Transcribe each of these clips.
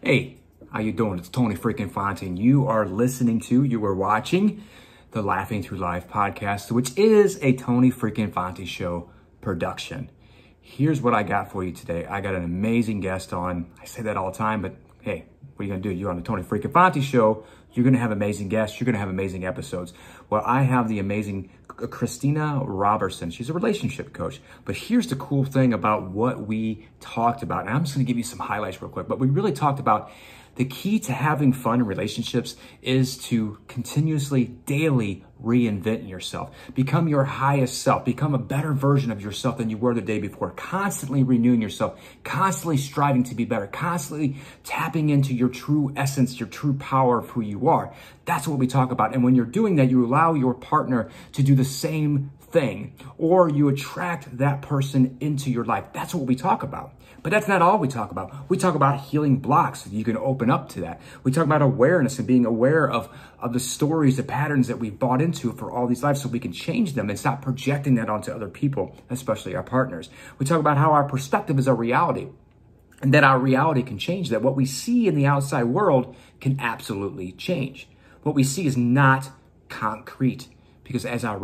Hey, how you doing? It's Tony freaking Fonte, and you are watching the Laughing Through Life podcast, which is a Tony freaking Fonte show production. Here's what I got for you today. I got an amazing guest on. I say that all the time, but hey, what are you gonna do? You're on the Tony freaking Fonte show. You're gonna have amazing guests. You're gonna have amazing episodes. Well, I have the amazing Christina Roberson. She's a relationship coach. But here's the cool thing about what we talked about. And I'm just gonna give you some highlights real quick. But we really talked about the key to having fun in relationships is to continuously, daily reinvent yourself. Become your highest self. Become a better version of yourself than you were the day before. Constantly renewing yourself. Constantly striving to be better. Constantly tapping into your true essence, your true power of who you are. That's what we talk about. And when you're doing that, you allow your partner to do the same thing, or you attract that person into your life. That's what we talk about. But that's not all we talk about. We talk about healing blocks so you can open up to that. We talk about awareness and being aware of the stories, the patterns that we've bought into for all these lives so we can change them and stop projecting that onto other people, especially our partners. We talk about how our perspective is our reality and that our reality can change, that what we see in the outside world can absolutely change. What we see is not concrete. Because as our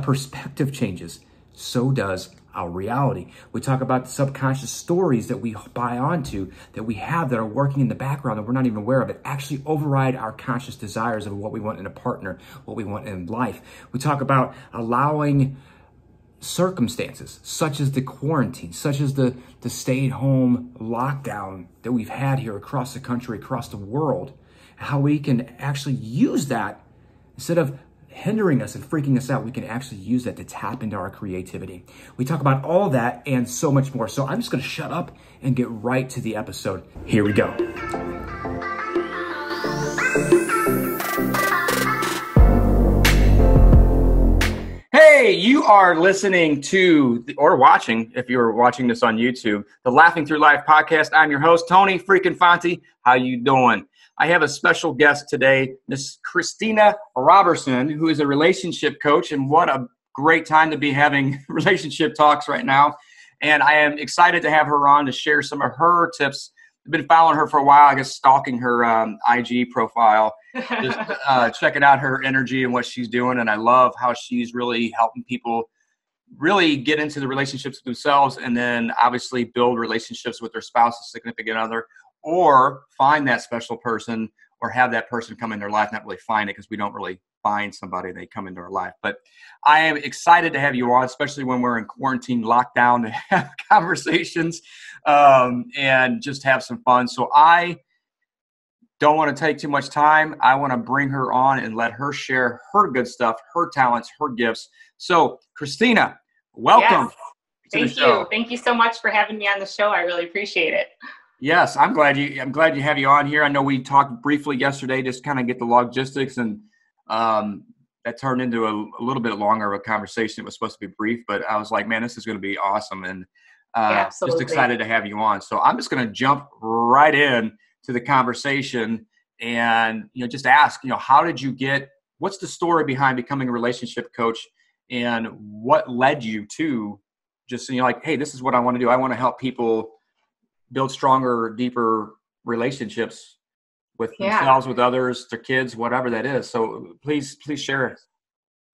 perspective changes, so does our reality. We talk about the subconscious stories that we buy onto, that we have that are working in the background that we're not even aware of. It actually override our conscious desires of what we want in a partner, what we want in life. We talk about allowing circumstances such as the quarantine, such as the stay-at-home lockdown that we've had here across the country, across the world, how we can actually use that instead of hindering us and freaking us out. We can actually use that to tap into our creativity. We talk about all that and so much more. So I'm just going to shut up and get right to the episode. Here we go. Hey, you are listening to, or watching, if you're watching this on YouTube, the Laughing Through Life podcast. I'm your host, Tony freaking Fonte. How you doing? I have a special guest today, Miss Christina Roberson, who is a relationship coach, and what a great time to be having relationship talks right now. And I am excited to have her on to share some of her tips. I've been following her for a while, I guess stalking her IG profile, just checking out her energy and what she's doing. And I love how she's really helping people really get into the relationships themselves and then obviously build relationships with their spouse or significant other, or find that special person or have that person come in their life. Not really find it, because we don't really find somebody, they come into our life. But I am excited to have you on, especially when we're in quarantine lockdown, to have conversations and just have some fun. So I don't want to take too much time. I want to bring her on and let her share her good stuff, her talents, her gifts. So Christina, welcome. Yes. Thank you. Thank you so much for having me on the show. I really appreciate it. Yes, I'm glad you have you on here. I know we talked briefly yesterday, just kind of get the logistics, and that turned into a little bit longer of a conversation. It was supposed to be brief, but I was like, man, this is going to be awesome, and just excited to have you on. So I'm just going to jump right in to the conversation and just ask, how did you what's the story behind becoming a relationship coach, and what led you to just like, hey, this is what I want to do. I want to help people build stronger, deeper relationships with themselves, with others, their kids, whatever that is. So please share it.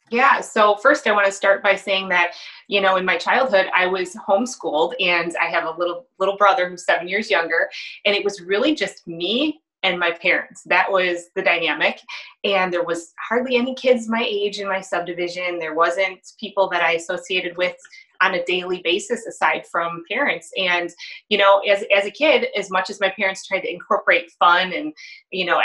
Yeah. So first I want to start by saying that, in my childhood, I was homeschooled, and I have a little brother who's 7 years younger. And it was really just me and my parents. That was the dynamic. And there was hardly any kids my age in my subdivision. There wasn't people that I associated with on a daily basis aside from parents. And, as a kid, as much as my parents tried to incorporate fun and,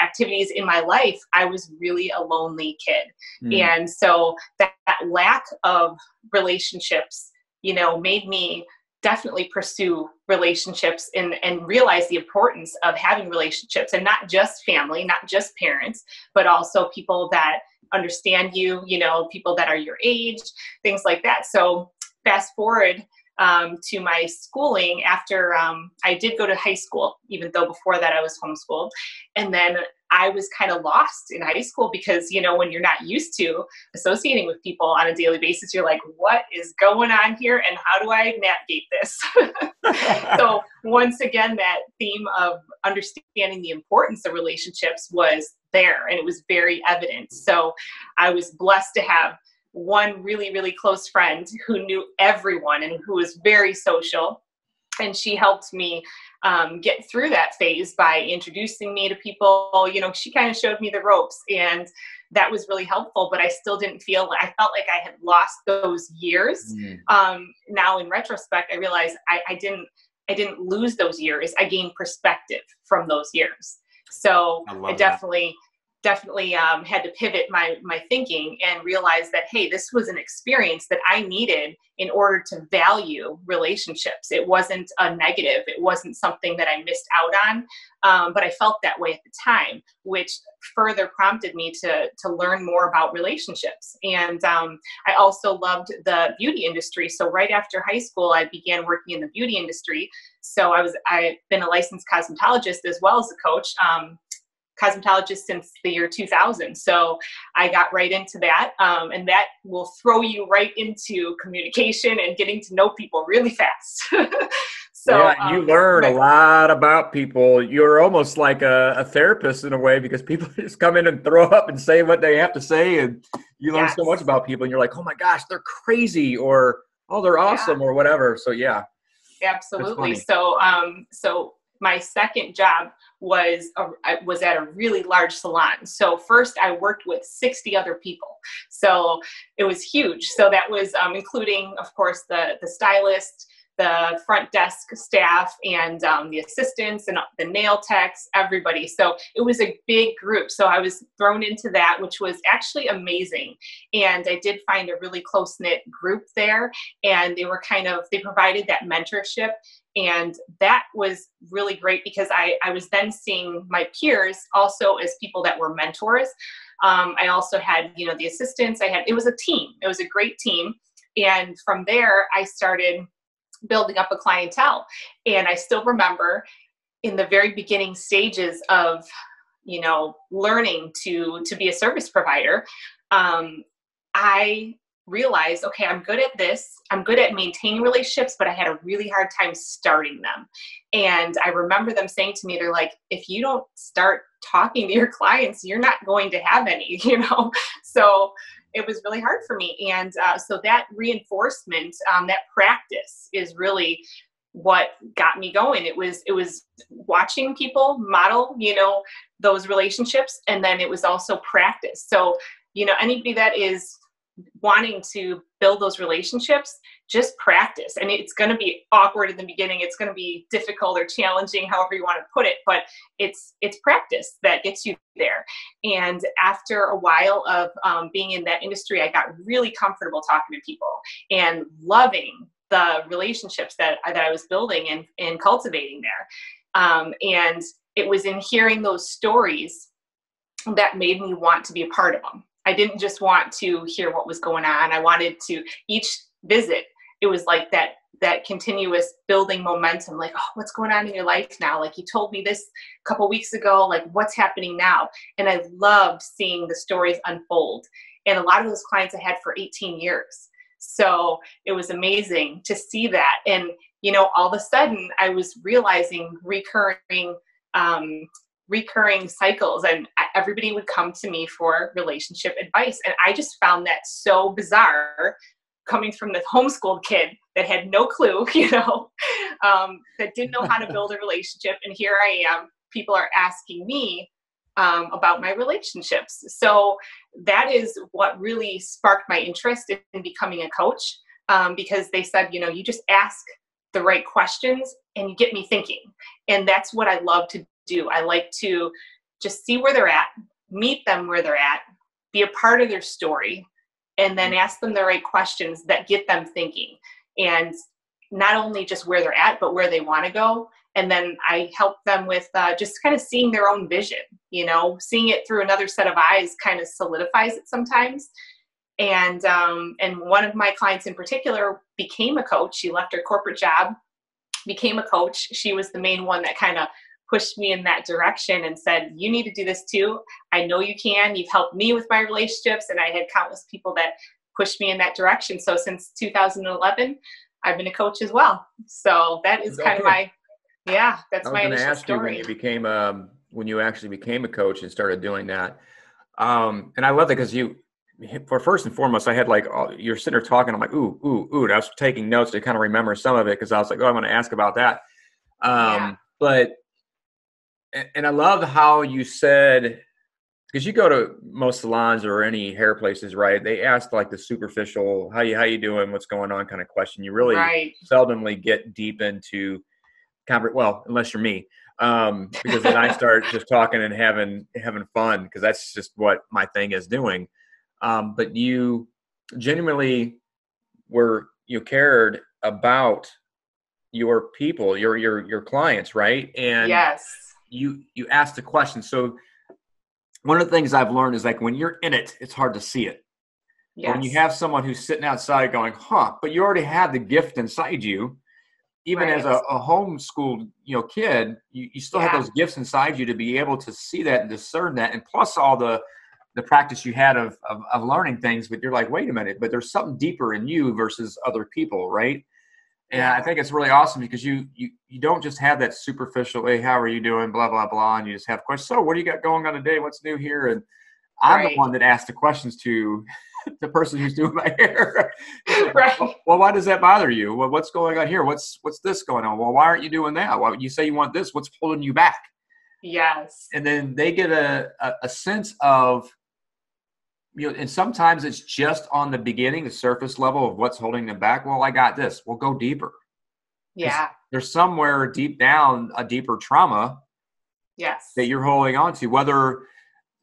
activities in my life, I was really a lonely kid. And so that lack of relationships, made me definitely pursue relationships and realize the importance of having relationships, and not just family, not just parents, but also people that understand you, people that are your age, things like that. So fast forward to my schooling after I did go to high school, even though before that I was homeschooled. And then I was kind of lost in high school because, you know, when you're not used to associating with people on a daily basis, you're like, what is going on here? And how do I navigate this? So once again, that theme of understanding the importance of relationships was there, and it was very evident. So I was blessed to have one really, really close friend who knew everyone and who was very social. And she helped me get through that phase by introducing me to people. You know, she kind of showed me the ropes, and that was really helpful, but I still didn't feel, I felt like I had lost those years. Now in retrospect, I realized I didn't lose those years. I gained perspective from those years. So I definitely had to pivot my thinking and realize that, hey, this was an experience that I needed in order to value relationships. It wasn't a negative. It wasn't something that I missed out on, but I felt that way at the time, which further prompted me to learn more about relationships. And I also loved the beauty industry. So right after high school, I began working in the beauty industry. So I've been a licensed cosmetologist as well as a coach. Cosmetologist since the year 2000. So I got right into that. And that will throw you right into communication and getting to know people really fast. So yeah, you learn a lot about people. You're almost like a therapist in a way, because people just come in and throw up and say what they have to say. And you learn so much about people, and you're like, oh my gosh, they're crazy, or, oh, they're awesome, or whatever. So yeah. Absolutely. So my second job was at a really large salon. So first I worked with 60 other people. So it was huge. So that was including, of course, the stylist, the front desk staff, and the assistants and the nail techs, everybody. So it was a big group. So I was thrown into that, which was actually amazing. And I did find a really close-knit group there. And they provided that mentorship. And that was really great because I was then seeing my peers also as people that were mentors. I also had, the assistants. It was a team. It was a great team. And from there, I started building up a clientele. And I still remember in the very beginning stages of, learning to be a service provider, I realized, okay, I'm good at this. I'm good at maintaining relationships, but I had a really hard time starting them. And I remember them saying to me, they're like, if you don't start talking to your clients, you're not going to have any, So it was really hard for me. And so that reinforcement, that practice is really what got me going. It was watching people model, those relationships. And then it was also practice. So, anybody that is wanting to build those relationships, just practice. And it's going to be awkward in the beginning. It's going to be difficult or challenging, however you want to put it, but it's practice that gets you there. And after a while of being in that industry, I got really comfortable talking to people and loving the relationships that I was building and cultivating there. And it was in hearing those stories that made me want to be a part of them. I didn't just want to hear what was going on. I wanted to, each visit, it was like that continuous building momentum, like, oh, what's going on in your life now? Like, you told me this a couple weeks ago, like, what's happening now? And I loved seeing the stories unfold. And a lot of those clients I had for 18 years. So it was amazing to see that. And, all of a sudden I was realizing recurring cycles, and everybody would come to me for relationship advice. And I just found that so bizarre, coming from the homeschooled kid that had no clue, that didn't know how to build a relationship. And here I am, people are asking me about my relationships. So that is what really sparked my interest in becoming a coach, because they said, you just ask the right questions and you get me thinking. And that's what I love to do. I like to just see where they're at, meet them where they're at, be a part of their story, and then ask them the right questions that get them thinking. And not only just where they're at, but where they want to go. And then I help them with just kind of seeing their own vision, seeing it through another set of eyes kind of solidifies it sometimes. And one of my clients in particular became a coach. She left her corporate job, became a coach. She was the main one that kind of pushed me in that direction and said, you need to do this too. I know you can. You've helped me with my relationships. And I had countless people that pushed me in that direction. So since 2011, I've been a coach as well. So that is kind of my, that's my initial story. When you actually became a coach and started doing that. And I love that because for first and foremost, I had you're sitting there talking. I'm like, ooh. And I was taking notes to kind of remember some of it because I was like, oh, I'm going to ask about that. But I love how you said, because you go to most salons or any hair places, right? They ask like the superficial, how you doing, what's going on kind of question. You really seldomly get deep into well, unless you're me, because then I start just talking and having fun because that's just what my thing is doing. But you genuinely cared about your people, your clients, right? And you asked the question. So one of the things I've learned is like when you're in it, it's hard to see it. But when you have someone who's sitting outside going, but you already had the gift inside you, even as a homeschooled, kid, you still have those gifts inside you to be able to see that and discern that. And plus all the practice you had of learning things, but you're like, wait a minute, but there's something deeper in you versus other people. Right. And I think it's really awesome because you don't just have that superficial, hey, how are you doing? Blah, blah, blah. And you just have questions. So what do you got going on today? What's new here? And I'm the one that asked the questions to the person who's doing my hair. Well, why does that bother you? Well, what's going on here? What's this going on? Well, why aren't you doing that? Well, you say you want this. What's holding you back? Yes. And then they get a sense of, and sometimes it's just on the beginning, the surface level of what's holding them back. Well, I got this. We'll go deeper. Yeah. There's somewhere deep down a deeper trauma. Yes. That you're holding on to,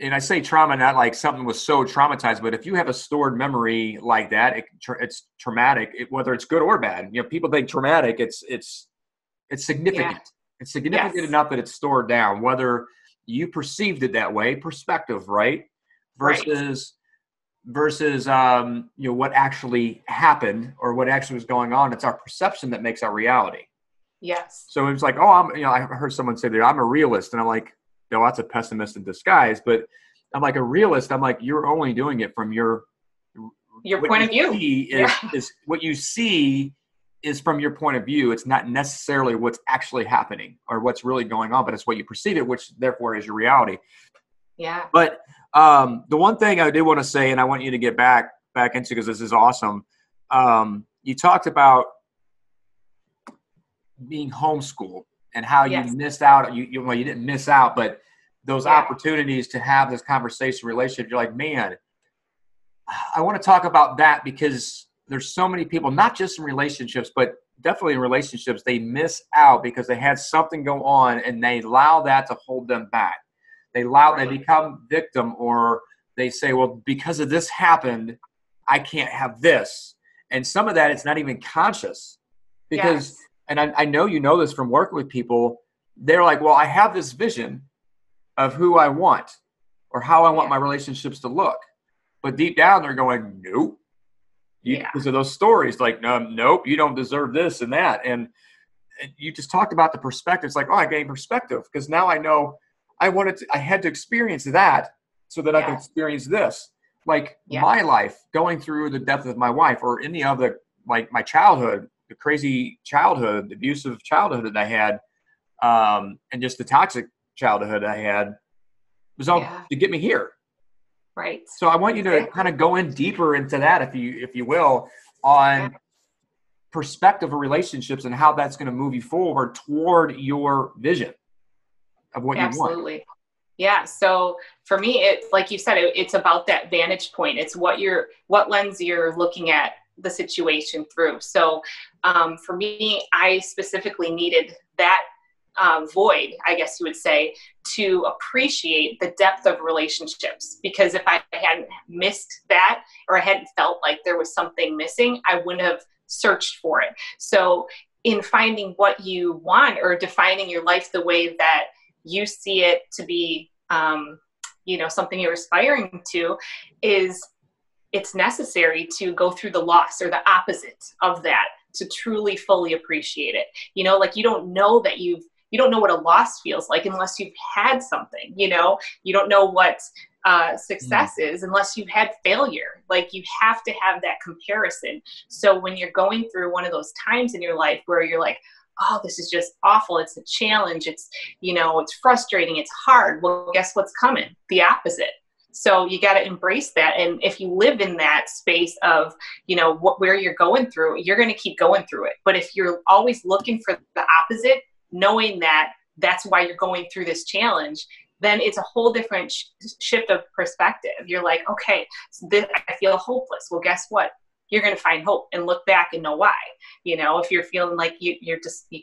and I say trauma, not like something was so traumatized, but if you have a stored memory like that, it's traumatic, whether it's good or bad. People think traumatic, it's significant. Yeah. It's significant enough that it's stored down, whether you perceived it that way, perspective, right? Versus what actually happened or what actually was going on. It's our perception that makes our reality. Yes. So it's like, I heard someone say that I'm a realist, and I'm like, no, that's a pessimist in disguise. But I'm like, a realist, I'm like, you're only doing it from your point of view. Is what you see is from your point of view. It's not necessarily what's actually happening or what's really going on, but it's what you perceive it, which therefore is your reality. Yeah. But the one thing I did want to say, and I want you to get back into, because this is awesome. You talked about being homeschooled and how you missed out. You didn't miss out, but those opportunities to have this conversation, relationship, you're like, man, I want to talk about that because there's so many people, not just in relationships, but definitely in relationships, they miss out because they had something go on and they allow that to hold them back. They become victim, or they say, well, because of this happened, I can't have this. And some of that, it's not even conscious because, and I know you know this from working with people, they're like, well, I have this vision of who I want or how I want my relationships to look. But deep down, they're going, nope. Because of those stories, like, nope, you don't deserve this and that. And you just talked about the perspective. It's like, I gained perspective because now I know I had to experience that so that I can experience this. Like my life, going through the death of my wife, or any of my childhood, the crazy childhood, the abusive childhood that I had, and just the toxic childhood I had, was all to get me here. Right. So I want you to kind of go in deeper into that, if you will, on perspective of relationships and how that's going to move you forward toward your vision of what you want. Absolutely. Yeah. So for me, it's like you said, it's about that vantage point. It's what lens you're looking at the situation through. So for me, I specifically needed that void, I guess you would say, to appreciate the depth of relationships. Because if I hadn't missed that, or I hadn't felt like there was something missing, I wouldn't have searched for it. So in finding what you want, or defining your life the way that you see it to be, something you're aspiring to, is it's necessary to go through the loss or the opposite of that to truly fully appreciate it. Like you don't know what a loss feels like unless you've had something. You don't know what success is unless you've had failure. Like you have to have that comparison. So when you're going through one of those times in your life where you're like, oh, this is just awful, it's a challenge, it's it's frustrating, it's hard, well, guess what's coming? The opposite. So you got to embrace that. And if you live in that space of, where you're going through, you're going to keep going through it. But if you're always looking for the opposite, knowing that that's why you're going through this challenge, then it's a whole different shift of perspective. You're like, okay, so I feel hopeless. Well, guess what? You're going to find hope and look back and know why. If you're feeling like you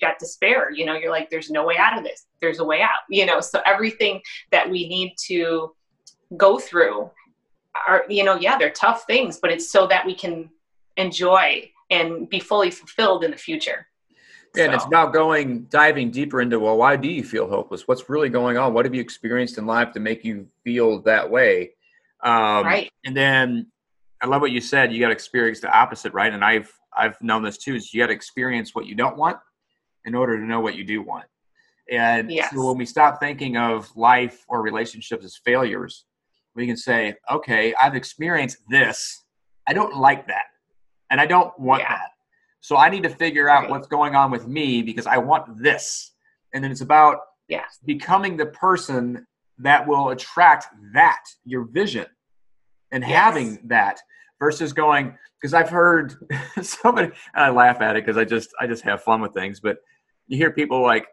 got despair, you're like, there's no way out of this. There's a way out, so everything that we need to go through are, they're tough things, but it's so that we can enjoy and be fully fulfilled in the future. And it's about diving deeper into, well, why do you feel hopeless? What's really going on? What have you experienced in life to make you feel that way? Right. And then I love what you said. You got to experience the opposite, right? And I've known this too, is you got to experience what you don't want in order to know what you do want. And so when we stop thinking of life or relationships as failures, we can say, okay, I've experienced this. I don't like that. And I don't want that. So I need to figure out what's going on with me because I want this. And then it's about becoming the person that will attract that, your vision, and having that versus going, because I've heard somebody, and I laugh at it because I just have fun with things, but you hear people like,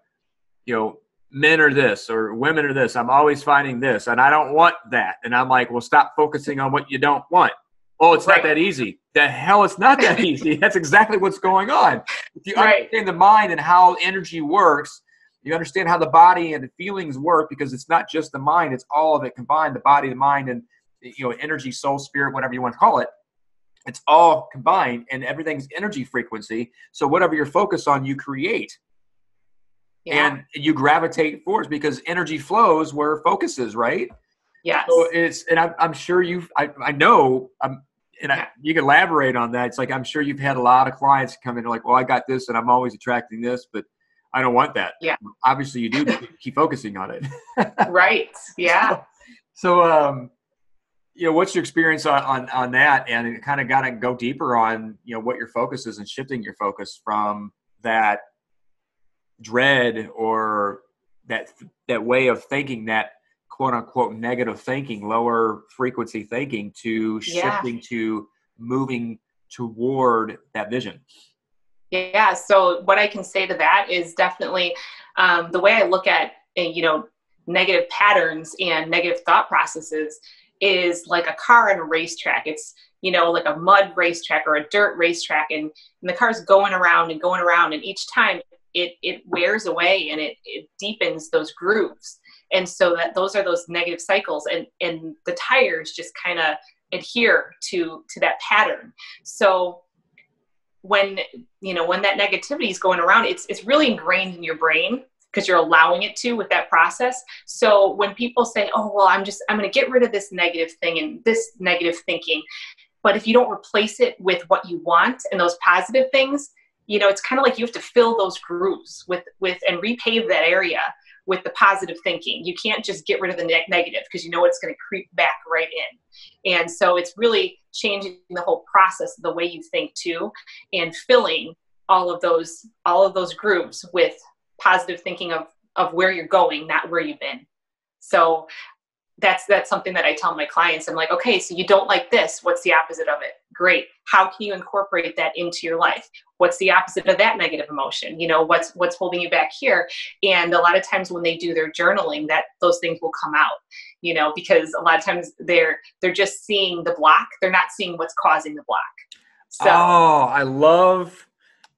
men are this or women are this. I'm always finding this and I don't want that. And I'm like, well, stop focusing on what you don't want. Oh, it's not that easy. The hell, it's not that easy. That's exactly what's going on. If you understand the mind and how energy works, you understand how the body and the feelings work, because it's not just the mind, it's all of it combined, the body, the mind, and energy, soul, spirit, whatever you want to call it. It's all combined and everything's energy frequency. So whatever you're focused on, you create. And you gravitate towards, because energy flows where focus is, right? Yes. So I'm sure you can elaborate on that. It's like, I'm sure you've had a lot of clients come in like, well, I got this and I'm always attracting this, but I don't want that. Yeah. Obviously you do, but keep focusing on it. Right. Yeah. So, what's your experience on that? And it kind of got to go deeper on, what your focus is and shifting your focus from that dread or that way of thinking, that quote unquote negative thinking, lower frequency thinking, to shifting to moving toward that vision. Yeah. So what I can say to that is definitely the way I look at, negative patterns and negative thought processes is like a car on a racetrack. It's, like a mud racetrack or a dirt racetrack, and the car's going around, and each time it wears away and it deepens those grooves. And so that those are those negative cycles, and the tires just kind of adhere to that pattern. So when that negativity is going around, it's really ingrained in your brain because you're allowing it to with that process. So when people say, oh, well, I'm going to get rid of this negative thing and this negative thinking, but if you don't replace it with what you want and those positive things, it's kind of like you have to fill those grooves with and repave that area with the positive thinking. You can't just get rid of the negative, because it's going to creep back right in. And so it's really changing the whole process of the way you think too, and filling all of those grooves with positive thinking of where you're going, not where you've been. So that's something that I tell my clients. I'm like, okay, so you don't like this. What's the opposite of it? Great. How can you incorporate that into your life? What's the opposite of that negative emotion? What's holding you back here? And a lot of times when they do their journaling, that those things will come out, because a lot of times they're just seeing the block. They're not seeing what's causing the block. So, I love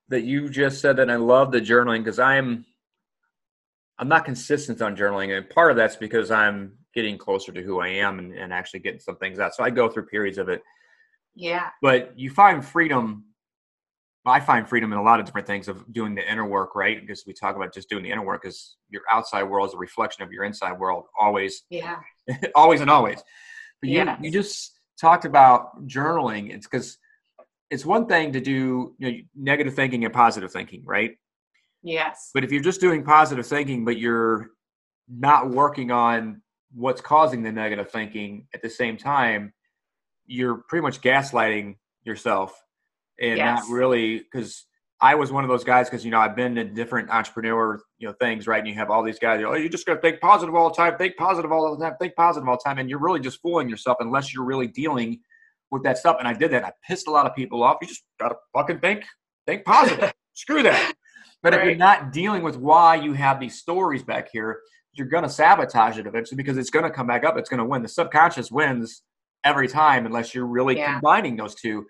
that you just said that. I love the journaling, because I'm not consistent on journaling. And part of that's because I'm getting closer to who I am and actually getting some things out. So I go through periods of it. Yeah. But you find freedom. I find freedom in a lot of different things of doing the inner work, right? Because we talk about just doing the inner work, because your outside world is a reflection of your inside world, always. Yeah. Always and always. But you just talked about journaling, it's because it's one thing to do negative thinking and positive thinking, right? Yes. But if you're just doing positive thinking, but you're not working on what's causing the negative thinking at the same time, you're pretty much gaslighting yourself and not Yes. really, because I was one of those guys, because, I've been in different entrepreneur, things, right? And you have all these guys, oh, you just got to think positive all the time, think positive all the time, think positive all the time. And you're really just fooling yourself unless you're really dealing with that stuff. And I did that. I pissed a lot of people off. You just got to fucking think positive. Screw that. But if you're not dealing with why you have these stories back here, you're going to sabotage it eventually, because it's going to come back up. It's going to win. The subconscious wins every time unless you're really combining those two.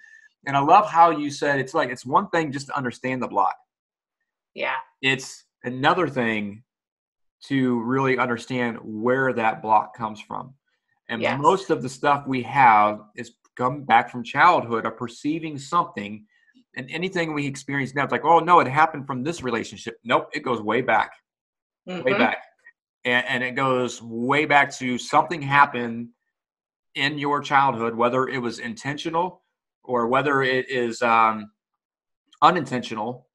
And I love how you said it's one thing just to understand the block. Yeah. It's another thing to really understand where that block comes from. And most of the stuff we have is come back from childhood of perceiving something, and anything we experience now, it's like, oh no, it happened from this relationship. Nope. It goes way back, way back. And it goes way back to something happened in your childhood, whether it was intentional or whether it is unintentional,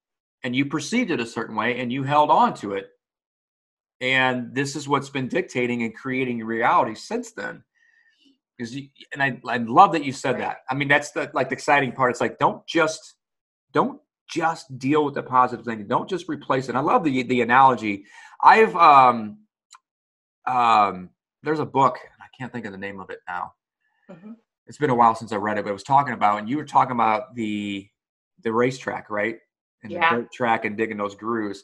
and you perceived it a certain way and you held on to it. And this is what's been dictating and creating reality since then. And I love that you said that. I mean, that's the exciting part. It's like, don't just deal with the positive thing. Don't just replace it. I love the analogy. I've there's a book, I can't think of the name of it now. It's been a while since I read it, but it was talking about, and you were talking about the racetrack, right? And the dirt track and digging those grooves.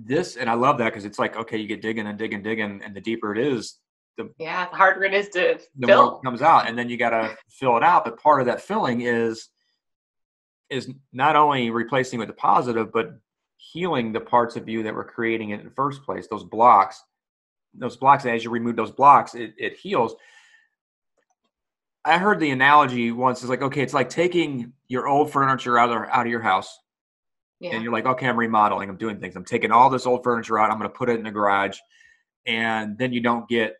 And I love that, because it's like, okay, you get digging and digging, and the deeper it is, the harder it is to the fill. more it comes out, and then you got to fill it out. But part of that filling is not only replacing with the positive, but healing the parts of you that were creating it in the first place. Those blocks, as you remove those blocks, it heals. I heard the analogy once. It's like, okay, it's like taking your old furniture out of your house. And you're like, okay, I'm remodeling, I'm doing things. I'm taking all this old furniture out. I'm going to put it in the garage. And then you don't get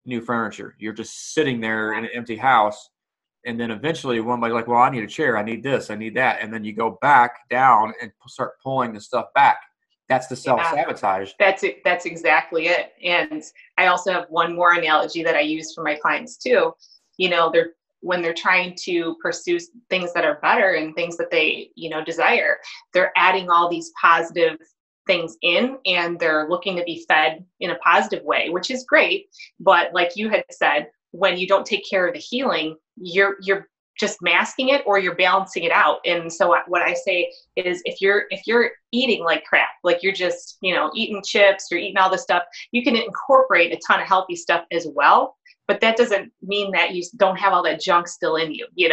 new furniture. You're just sitting there in an empty house. And then eventually one body's like, well, I need a chair. I need this. I need that. And then you go back down and start pulling the stuff back. That's the self-sabotage. That's it. That's exactly it. And I also have one more analogy that I use for my clients too. When they're trying to pursue things that are better and things that they, desire, they're adding all these positive things in, and they're looking to be fed in a positive way, which is great. But like you had said, when you don't take care of the healing, you're just masking it, or you're balancing it out. And so what I say is, if you're eating like crap, like you're just, eating chips, you're eating all this stuff, you can incorporate a ton of healthy stuff as well. But that doesn't mean that you don't have all that junk still in you. You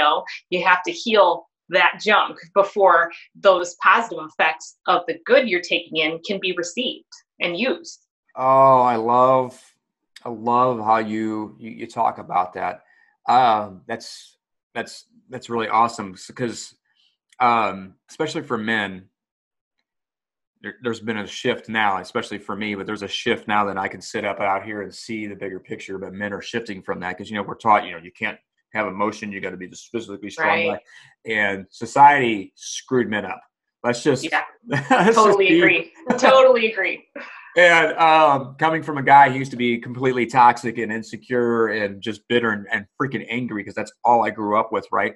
have to heal that junk before those positive effects of the good you're taking in can be received and used. Oh, I love how you talk about that. That's really awesome, because especially for men, there's been a shift now, especially for me, but there's a shift now that I can sit up out here and see the bigger picture. But men are shifting from that, because we're taught you can't have emotion, you got to be just physically strong, right? And society screwed men up. Let's just totally agree. And coming from a guy who used to be completely toxic and insecure and just bitter and freaking angry, because that's all I grew up with, right?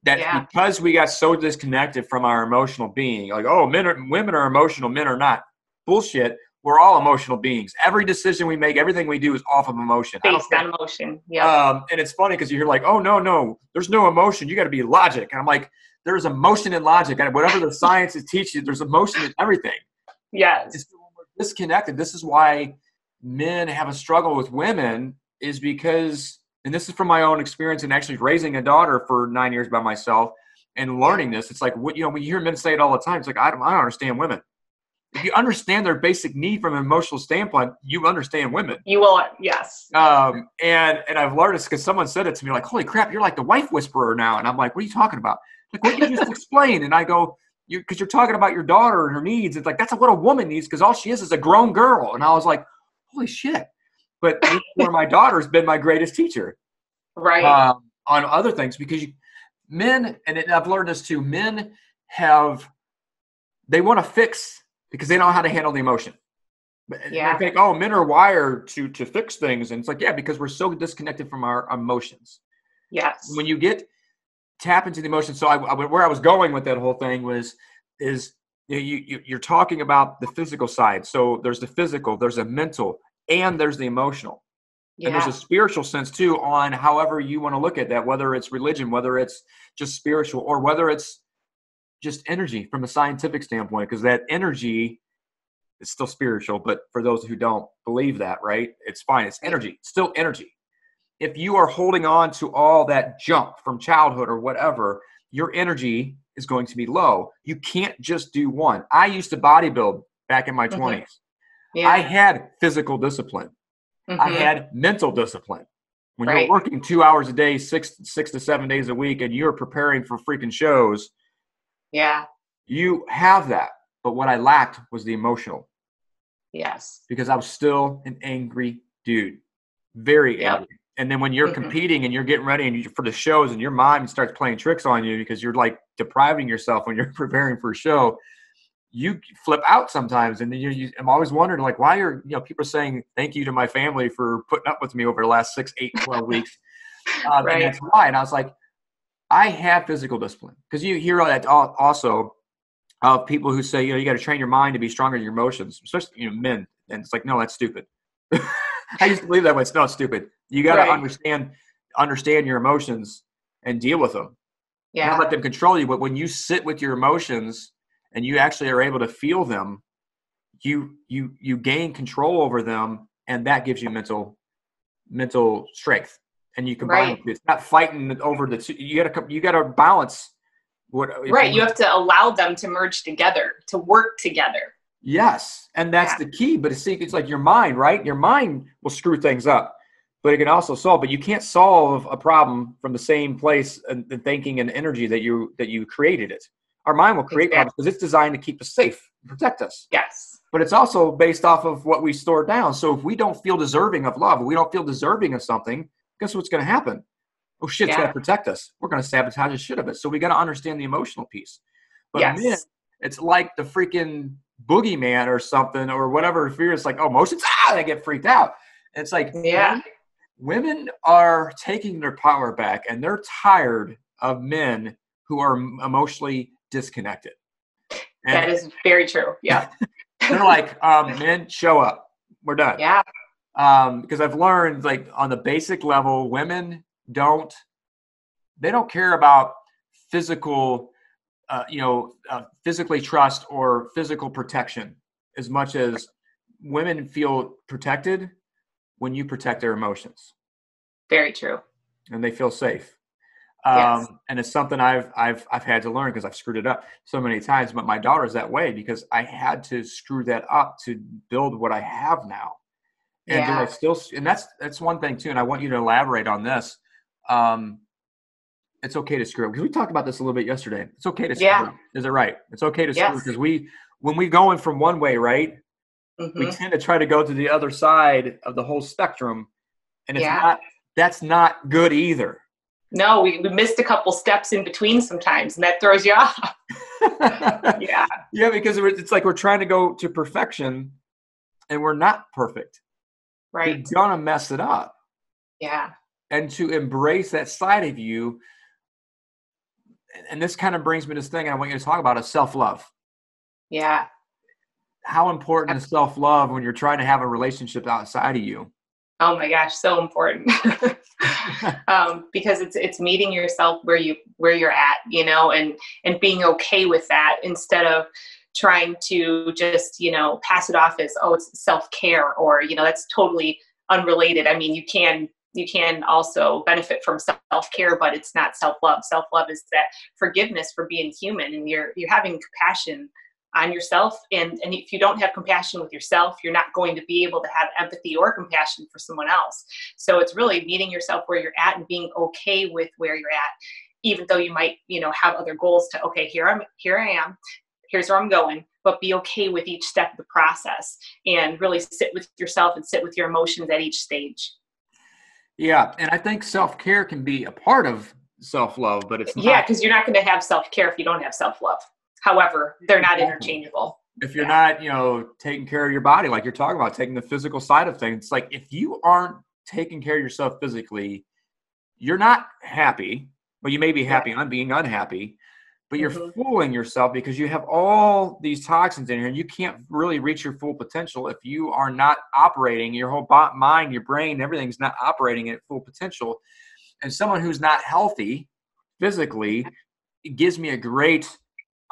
That's because we got so disconnected from our emotional being. Like, oh, women are emotional, men are not. Bullshit. We're all emotional beings. Every decision we make, everything we do is off of emotion. Based on emotion. Yeah. And it's funny, because you hear like, oh, no, there's no emotion. You got to be logic. And I'm like, there's emotion in logic. And whatever the science is teaching, there's emotion in everything. Yes. It's, when we're disconnected. This is why men have a struggle with women, is because, and this is from my own experience and actually raising a daughter for 9 years by myself and learning this. It's like, when you hear men say it all the time, it's like, I don't understand women. If you understand their basic need from an emotional standpoint, you understand women. You will, yes. And I've learned this because someone said it to me, like, holy crap, you're like the wife whisperer now. And I'm like, what are you talking about? Like, what you just explained? And I go, because you're talking about your daughter and her needs. It's like, that's what a woman needs, because all she is a grown girl. And I was like, holy shit. But where my daughter's been my greatest teacher. Right. on other things, because men, and I've learned this too, men they want to fix because they don't know how to handle the emotion. Yeah. They think, oh, men are wired to fix things. And it's like, yeah, because we're so disconnected from our emotions. Yes. When you tap into the emotions. So where I was going with that whole thing is you're talking about the physical side. So there's the physical, there's a mental, and there's the emotional. Yeah. And there's a spiritual sense too, on however you want to look at that, whether it's religion, whether it's just spiritual, or whether it's just energy from a scientific standpoint, because that energy is still spiritual. But for those who don't believe that, right, it's fine. It's energy. It's still energy. If you are holding on to all that junk from childhood or whatever, your energy is going to be low. You can't just do one. I used to bodybuild back in my 20s. Yeah. I had physical discipline. I had mental discipline. When you're working 2 hours a day, six to 7 days a week, and you're preparing for freaking shows, you have that. But what I lacked was the emotional. Yes. Because I was still an angry dude. Very angry. And then when you're competing and you're getting ready and for the shows, and your mind starts playing tricks on you because you're like depriving yourself when you're preparing for a show, you flip out sometimes. And then I'm always wondering, like, why are people saying thank you to my family for putting up with me over the last 6, 8, 12 weeks. And that's why. And I was like, I have physical discipline, because you hear that also of people who say, you got to train your mind to be stronger than your emotions, especially men. And it's like, no, that's stupid. I used to believe that way. It's not stupid. You got to understand your emotions and deal with them. Not let them control you. But when you sit with your emotions and you actually are able to feel them, you gain control over them, and that gives you mental strength. And you combine it. It's not fighting over the two. You got to balance. You have to allow them to merge together, to work together. Yes, and that's the key. But it's like your mind, right? Your mind will screw things up, but it can also solve. But you can't solve a problem from the same place and the thinking and energy that you created it. Our mind will create problems because it's designed to keep us safe, protect us. Yes. But it's also based off of what we store down. So if we don't feel deserving of love, if we don't feel deserving of something, guess what's going to happen? Oh shit, it's going to protect us. We're going to sabotage the shit of it. So we got to understand the emotional piece. But men, it's like the freaking boogeyman or something or whatever fear. It's like, oh, emotions, they get freaked out. And it's like, women are taking their power back, and they're tired of men who are emotionally disconnected. And that is very true. Yeah. They're like, men, show up. We're done. Yeah. Because I've learned, like, on the basic level, women don't care about physical, physically trust or physical protection as much as women feel protected when you protect their emotions. Very true. And they feel safe. And it's something I've had to learn because I've screwed it up so many times. But my daughter's that way because I had to screw that up to build what I have now. And do I still? And that's one thing too. And I want you to elaborate on this. It's okay to screw up, because we talked about this a little bit yesterday. It's okay to screw up. Is it right? It's okay to screw, because when we go in from one way, right, we tend to try to go to the other side of the whole spectrum, and that's not good either. No, we missed a couple steps in between sometimes, and that throws you off. Yeah, because it's like we're trying to go to perfection, and we're not perfect. Right. You're gonna mess it up. Yeah. And to embrace that side of you. And this kind of brings me to this thing I want you to talk about, is self-love. Yeah. How important is self-love when you're trying to have a relationship outside of you? Oh my gosh, so important. Because it's meeting yourself where you're at, and being okay with that, instead of trying to just, pass it off as, oh, it's self-care, or, that's totally unrelated. I mean, you can also benefit from self-care, but it's not self-love. Self-love is that forgiveness for being human, and you're having compassion on yourself. And if you don't have compassion with yourself, you're not going to be able to have empathy or compassion for someone else. So it's really meeting yourself where you're at and being okay with where you're at, even though you might, have other goals to, okay, here I am, here's where I'm going, but be okay with each step of the process, and really sit with yourself and sit with your emotions at each stage. Yeah. And I think self-care can be a part of self-love, but it's Yeah, not. because you're not going to have self-care if you don't have self-love. However, they're not Exactly. interchangeable. If you're Yeah. not, taking care of your body, like you're talking about, taking the physical side of things, it's like if you aren't taking care of yourself physically, you're not happy, but you may be Yeah. happy on being unhappy, but you're Hmm. fooling yourself because you have all these toxins in here and you can't really reach your full potential if you are not operating your whole mind, your brain, everything's not operating at full potential. And someone who's not healthy physically, it gives me a great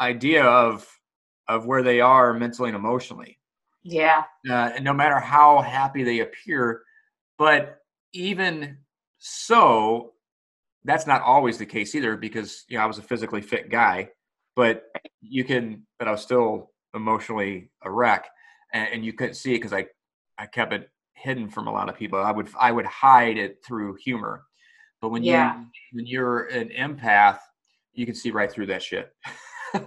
idea of where they are mentally and emotionally. Yeah. And no matter how happy they appear, but even so, that's not always the case either because I was a physically fit guy, but but I was still emotionally a wreck, and you couldn't see it because I kept it hidden from a lot of people. I would hide it through humor, but Yeah. when you're an empath, you can see right through that shit.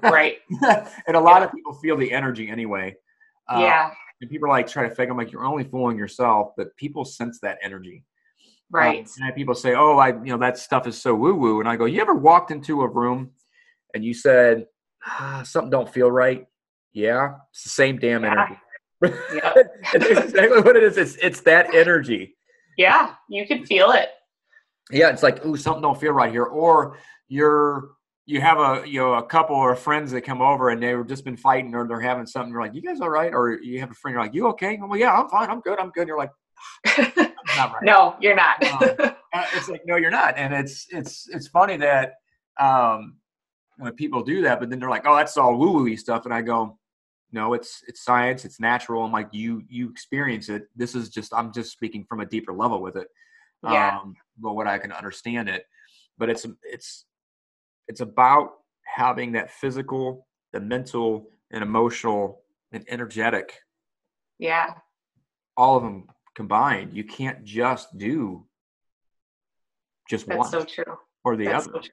Right. And a lot Yeah. of people feel the energy anyway. Uh, Yeah. and people like try to fake. I'm like, you're only fooling yourself, but people sense that energy. Right. And I have people say, "Oh, that stuff is so woo woo," and I go, "You ever walked into a room and you said something don't feel right?" Yeah, it's the same damn Yeah. energy. Yep. It's exactly what it is. It's that energy. Yeah. You can feel it. Yeah, it's like, ooh, something don't feel right here. Or you have a couple or friends that come over and they've just been fighting or they're having something. You're like, you guys all right? Or you have a friend, you're like, you okay? Well, yeah, I'm fine. I'm good. I'm good. And you're like, that's not right. No, you're not. It's like, no, you're not. And it's funny that when people do that, but then they're like, oh, that's all woo woo stuff. And I go, no, it's science. It's natural. I'm like, you experience it. I'm just speaking from a deeper level with it. Yeah. But what I can understand it, but it's about having that physical, the mental and emotional and energetic, Yeah. all of them combined. You can't just do just That's one so true. or the That's other. so true.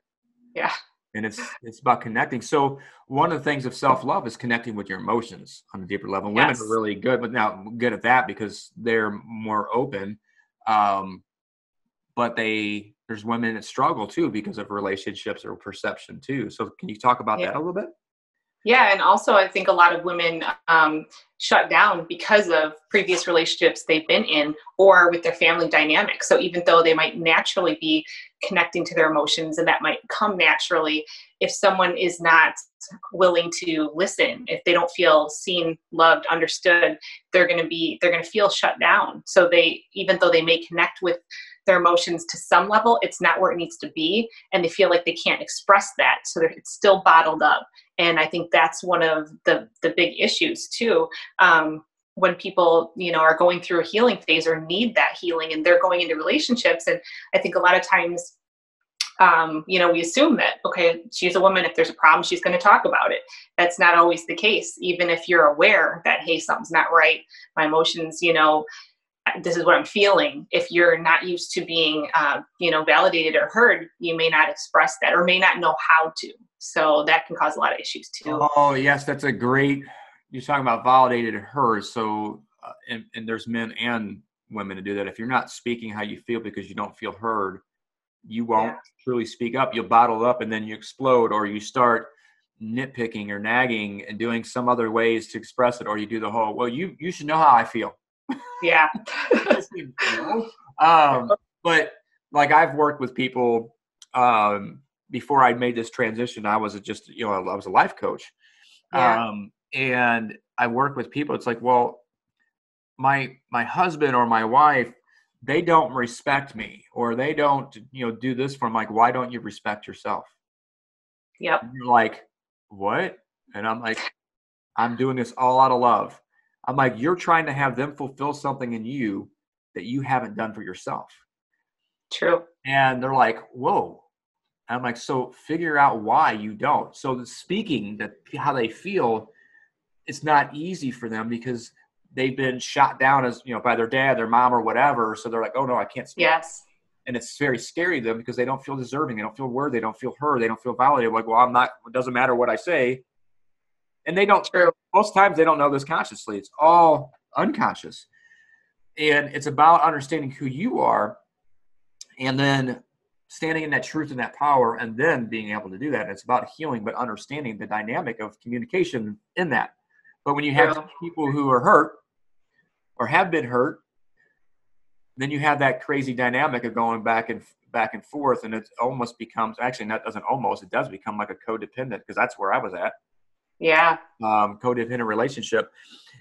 Yeah. And it's about connecting. So one of the things of self-love is connecting with your emotions on a deeper level. Women are Yes. really good at that because they're more open. Um, but there's women that struggle too because of relationships or perception too. So can you talk about Yeah. that a little bit? Yeah, and also I think a lot of women shut down because of previous relationships they've been in or with their family dynamic. So even though they might naturally be connecting to their emotions and that might come naturally, if someone is not willing to listen, if they don't feel seen, loved, understood, they're going to feel shut down. So they, even though they may connect with their emotions to some level, it's not where it needs to be, and they feel like they can't express that, so it's still bottled up. And I think that's one of the big issues too. When people, are going through a healing phase or need that healing and they're going into relationships. And I think a lot of times, we assume that, okay, she's a woman. If there's a problem, she's going to talk about it. That's not always the case. Even if you're aware that, hey, something's not right, my emotions, this is what I'm feeling. If you're not used to being, validated or heard, you may not express that or may not know how to. So that can cause a lot of issues too. Oh, yes, that's a great. You're talking about validated and heard. So, and there's men and women to do that. If you're not speaking how you feel because you don't feel heard, you Yeah. won't truly speak up. You'll bottle it up and then you explode, or you start nitpicking or nagging and doing some other ways to express it, or you do the whole, well, you should know how I feel. Yeah. No. But like I've worked with people before I made this transition. I was just, I was a life coach. Yeah. And I work with people. It's like, well, my husband or my wife, they don't respect me, or they don't, do this for them. Like, why don't you respect yourself? Yep. And you're like, what? And I'm like, I'm doing this all out of love. I'm like, you're trying to have them fulfill something in you that you haven't done for yourself. True. And they're like, whoa. And I'm like, so figure out why you don't. So the speaking that how they feel, it's not easy for them because they've been shot down as, by their dad, their mom, or whatever. So they're like, oh no, I can't speak. Yes. And it's very scary to them because they don't feel deserving. They don't feel worthy. They don't feel heard. They don't feel validated. Like, well, I'm not, it doesn't matter what I say. And they don't, True. most times they don't know this consciously. It's all unconscious. And it's about understanding who you are And then standing in that truth and that power, and then being able to do that. And it's about healing, but understanding the dynamic of communication in that. But when you have people who are hurt or have been hurt, then you have that crazy dynamic of going back and forth, and it almost becomes, actually, that doesn't almost, it does become like a codependent, because that's where I was at. Yeah. Codependent relationship.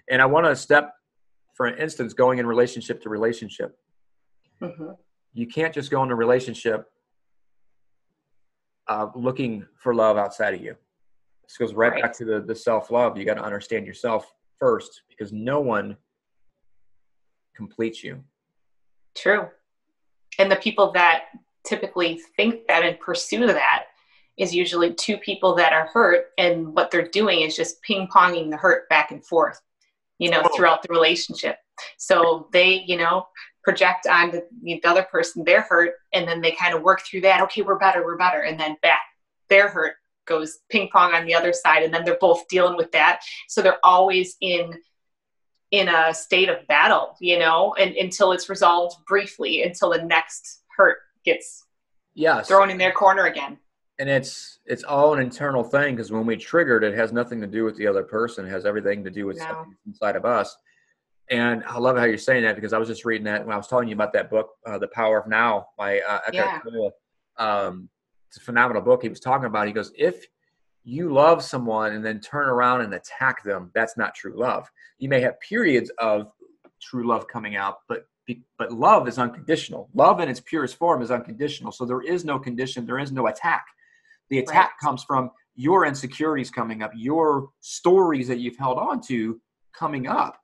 And I want to step, for instance, going in relationship to relationship. Mm-hmm. You can't just go into a relationship looking for love outside of you. This goes right back to the self-love. You got to understand yourself first, because no one completes you. True. And the people that typically think that and pursue that is usually two people that are hurt, and what they're doing is just ping-ponging the hurt back and forth, throughout the relationship. So they, project on the other person their hurt, and then they kind of work through that. Okay, we're better. And then back, their hurt goes ping pong on the other side, and then they're both dealing with that. So they're always in a state of battle, and until it's resolved briefly, until the next hurt gets thrown in their corner again. And it's all an internal thing, because when we triggered, it has nothing to do with the other person. It has everything to do with something inside of us. And I love how you're saying that, because I was just reading that when I was telling you about that book, The Power of Now by Eckhart Tolle. It's a phenomenal book. He was talking about, he goes, if you love someone and then turn around and attack them, that's not true love. You may have periods of true love coming out, but love is unconditional. Love in its purest form is unconditional. So there is no condition. There is no attack. The attack comes from your insecurities coming up, your stories that you've held on to coming up.